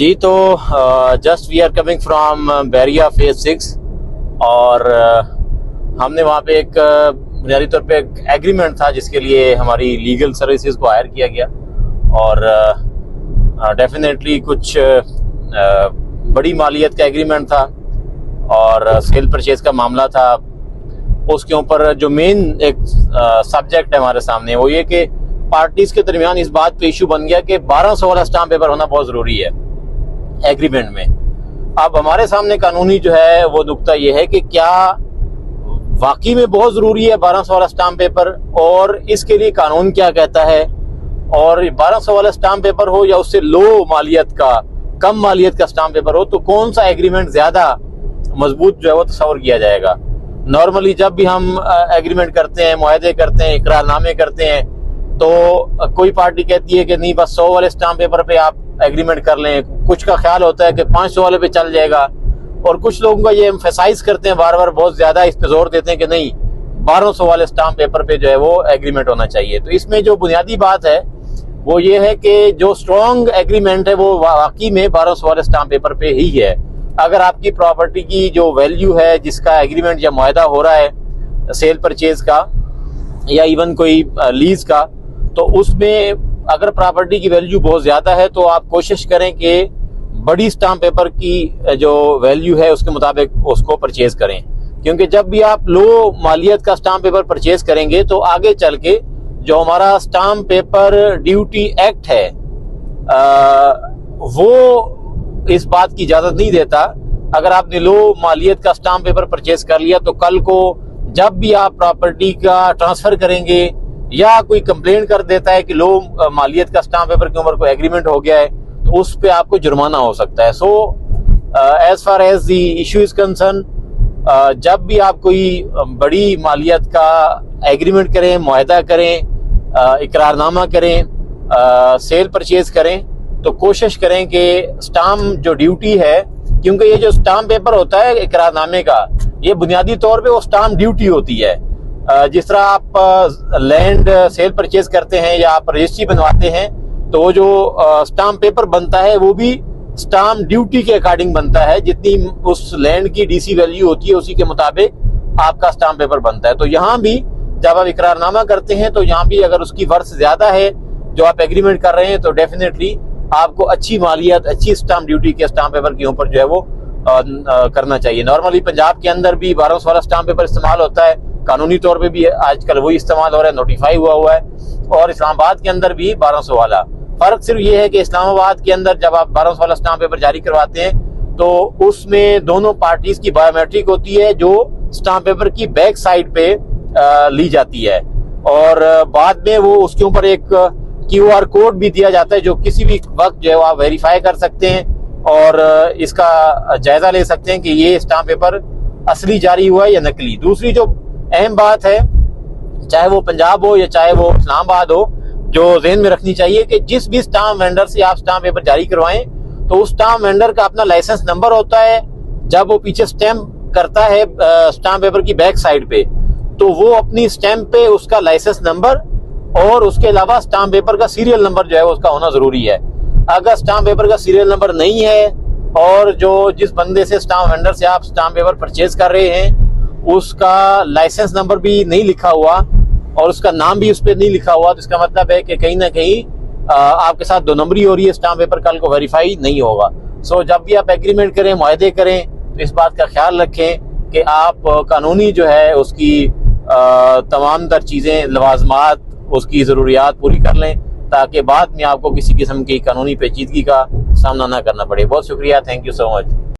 جی تو just we are coming from Bahria phase 6 اور ہم نے وہاں پہ ایک بنیادی طور پہ ایک ایگریمنٹ تھا جس کے لیے ہماری لیگل سروسز کو ہائر کیا گیا اور ڈیفینیٹلی کچھ بڑی مالیت کا ایگریمنٹ تھا اور سیل پرچیز کا معاملہ تھا۔ اس کے اوپر جو مین ایک سبجیکٹ ہے ہمارے سامنے وہ یہ کہ پارٹیز کے درمیان اس بات پہ ایشو بن گیا کہ 1200 والا اسٹامپ پیپر ہونا بہت ضروری ہے ایگریمنٹ میں۔ اب ہمارے سامنے قانونی جو ہے وہ نقطہ یہ ہے کہ کیا واقعی میں بہت ضروری ہے 1200 والا اسٹامپ پیپر، اور اس کے لیے قانون کیا کہتا ہے، اور 1200 والا اسٹامپ پیپر ہو یا اس سے لو مالیت کا، کم مالیت کا اسٹامپ پیپر ہو، تو کون سا ایگریمنٹ زیادہ مضبوط جو ہے وہ تصور کیا جائے گا۔ نارملی جب بھی ہم ایگریمنٹ کرتے ہیں، معاہدے کرتے ہیں، اقرار نامے کرتے ہیں، تو کوئی پارٹی کہتی ہے کہ نہیں بس 100 والے اسٹامپ پیپر پہ آپ ایگریمنٹ کر لیں، کچھ کا خیال ہوتا ہے کہ 500 والے پہ چل جائے گا، اور کچھ لوگوں کا یہ ایمفیسائز کرتے ہیں بار بار، بہت زیادہ اس پہ زور دیتے ہیں کہ نہیں 1200 والے اسٹامپ پیپر پہ جو ہے وہ ایگریمنٹ ہونا چاہیے۔ تو اس میں جو بنیادی بات ہے وہ یہ ہے کہ جو اسٹرانگ ایگریمنٹ ہے وہ واقعی میں 1200 والے اسٹامپ پیپر پہ ہی ہے۔ اگر آپ کی پراپرٹی کی جو ویلیو ہے جس کا ایگریمنٹ یا معاہدہ ہو رہا ہے سیل پرچیز کا یا ایون کوئی لیز کا، تو اس میں اگر پراپرٹی کی ویلیو بہت زیادہ ہے تو آپ کوشش کریں کہ بڑی اسٹامپ پیپر کی جو ویلیو ہے اس کے مطابق اس کو پرچیز کریں، کیونکہ جب بھی آپ لو مالیت کا اسٹامپ پیپر پرچیز کریں گے تو آگے چل کے جو ہمارا اسٹامپ پیپر ڈیوٹی ایکٹ ہے وہ اس بات کی اجازت نہیں دیتا۔ اگر آپ نے لو مالیت کا اسٹامپ پیپر پرچیز کر لیا تو کل کو جب بھی آپ پراپرٹی کا ٹرانسفر کریں گے یا کوئی کمپلین کر دیتا ہے کہ لو مالیت کا اسٹامپ پیپر کے اوپر کوئی ایگریمنٹ ہو گیا ہے تو اس پہ آپ کو جرمانہ ہو سکتا ہے۔ So as far as the issue is concern, جب بھی آپ کوئی بڑی مالیت کا ایگریمنٹ کریں، معاہدہ کریں، اقرار نامہ کریں، سیل پرچیز کریں، تو کوشش کریں کہ اسٹامپ جو ڈیوٹی ہے، کیونکہ یہ جو اسٹامپ پیپر ہوتا ہے اقرار نامے کا، یہ بنیادی طور پہ وہ اسٹامپ ڈیوٹی ہوتی ہے۔ جس طرح آپ لینڈ سیل پرچیز کرتے ہیں یا آپ رجسٹری بنواتے ہیں تو وہ جو اسٹامپ پیپر بنتا ہے وہ بھی اسٹامپ ڈیوٹی کے اکارڈنگ بنتا ہے، جتنی اس لینڈ کی ڈی سی ویلیو ہوتی ہے اسی کے مطابق آپ کا اسٹامپ پیپر بنتا ہے۔ تو یہاں بھی جب آپ اقرار نامہ کرتے ہیں تو یہاں بھی اگر اس کی ورث زیادہ ہے جو آپ ایگریمنٹ کر رہے ہیں تو ڈیفینیٹلی آپ کو اچھی مالیت، اچھی اسٹامپ ڈیوٹی کے اسٹامپ پیپر کے اوپر جو ہے وہ کرنا چاہیے۔ نارملی پنجاب کے اندر بھی 1200 والا اسٹامپ پیپر استعمال ہوتا ہے، قانونی طور پہ بھی آج کل وہی استعمال ہو رہا ہے، نوٹیفائی ہوا ہے، اور اسلام آباد کے اندر بھی 1200 والا۔ فرق صرف یہ ہے کہ اسلام آباد کے اندر جب آپ 1200 والا اسٹامپ پیپر جاری کرواتے ہیں تو اس میں دونوں پارٹیز کی بایو میٹرک ہوتی ہے جو اسٹامپ پیپر کی بیک سائڈ پہ لی جاتی ہے، اور بعد میں وہ اس کے اوپر ایک کیو آر کوڈ بھی دیا جاتا ہے جو کسی بھی وقت جو ہے آپ ویریفائی کر سکتے ہیں اور اس کا جائزہ لے سکتے ہیں کہ یہ اسٹامپ پیپر اصلی جاری ہوا ہے یا نقلی۔ دوسری جو اہم بات ہے، چاہے وہ پنجاب ہو یا چاہے وہ اسلام آباد ہو، جو ذہن میں رکھنی چاہیے کہ جس بھی اسٹامپ وینڈر سے آپ اسٹامپ پیپر جاری کروائیں تو اس اسٹامپ وینڈر کا اپنا لائسنس نمبر ہوتا ہے۔ جب وہ پیچھے اسٹیمپ کرتا ہے اسٹامپ پیپر کی بیک سائڈ پہ تو وہ اپنی اسٹیمپ پہ اس کا لائسنس نمبر اور اس کے علاوہ اسٹامپ پیپر کا سیریل نمبر جو ہے اس کا ہونا ضروری ہے۔ اگر اسٹامپ پیپر کا سیریل نمبر نہیں ہے اور جس بندے سے اسٹامپ وینڈر سے آپ اسٹامپ پیپر پرچیز کر رہے ہیں اس کا لائسنس نمبر بھی نہیں لکھا ہوا اور اس کا نام بھی اس پہ نہیں لکھا ہوا، تو اس کا مطلب ہے کہ کہیں نہ کہیں آپ کے ساتھ دو نمبری ہو رہی ہے، اسٹامپ پیپر کل کو ویریفائی نہیں ہوگا۔ سو جب بھی آپ ایگریمنٹ کریں، معاہدے کریں، تو اس بات کا خیال رکھیں کہ آپ قانونی جو ہے اس کی تمام تر چیزیں، لوازمات، اس کی ضروریات پوری کر لیں تاکہ بعد میں آپ کو کسی قسم کی قانونی پیچیدگی کا سامنا نہ کرنا پڑے۔ بہت شکریہ، تھینک یو سو مچ۔